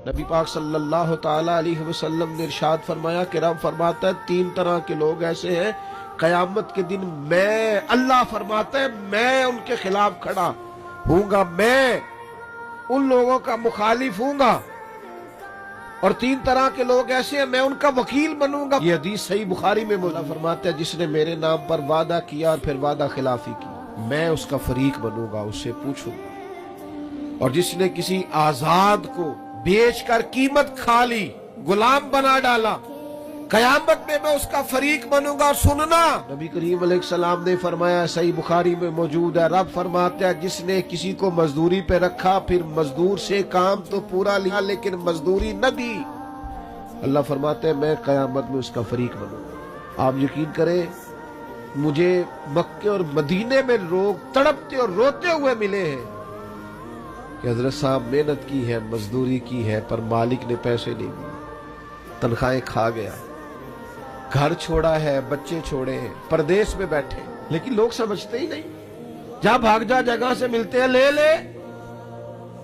نبی پاک صلی اللہ تعالی علیہ وسلم نے ارشاد فرمایا کہ رب فرماتا ہے 3 طرح کے لوگ ایسے ہیں قیامت کے دن میں اللہ فرماتا ہے میں ان کے خلاف کھڑا ہوں گا، میں ان لوگوں کا مخالف ہوں گا، اور 3 طرح کے لوگ ایسے ہیں میں ان کا وکیل بنوں گا۔ یہ حدیث صحیح بخاری میں مولا فرماتا ہے جس نے میرے نام پر وعدہ کیا اور پھر وعدہ خلافی کی میں اس کا فریق بنوں گا، اس سے پوچھوں گا، اور جس نے کسی آزاد کو بیچ کر قیمت کھا لی، غلام بنا ڈالا، قیامت میں اس کا فریق بنوں گا۔ اور سننا نبی کریم علیہ السلام نے فرمایا، صحیح بخاری میں موجود ہے، رب فرماتا ہے جس نے کسی کو مزدوری پہ رکھا پھر مزدور سے کام تو پورا لیا لیکن مزدوری نہ دی، اللہ فرماتا ہے میں قیامت میں اس کا فریق بنوں گا۔ آپ یقین کریں مجھے مکے اور مدینے میں لوگ تڑپتے اور روتے ہوئے ملے ہیں کہ حضرت صاحب محنت کی ہے، مزدوری کی ہے، پر مالک نے پیسے نہیں دیے، تنخواہیں کھا گیا، گھر چھوڑا ہے، بچے چھوڑے ہیں، پردیس میں بیٹھے، لیکن لوگ سمجھتے ہی نہیں، جہاں بھاگ جا جگہ سے ملتے ہیں لے لے،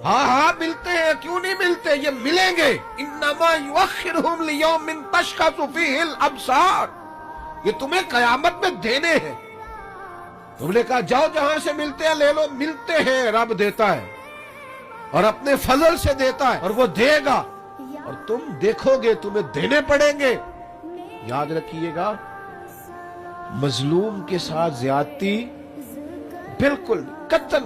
ہاں ملتے ہیں، کیوں نہیں ملتے، یہ ملیں گے، انما یؤخرہم لیوم تشخص فیہ الابصار، یہ تمہیں قیامت میں دینے ہیں۔ تم نے کہا جاؤ جہاں سے ملتے ہیں لے لو، ملتے ہیں، رب دیتا ہے اور اپنے فضل سے دیتا ہے اور وہ دے گا، اور تم دیکھو گے تمہیں دینے پڑیں گے۔ یاد رکھیے گا مظلوم کے ساتھ زیادتی بالکل قطعاً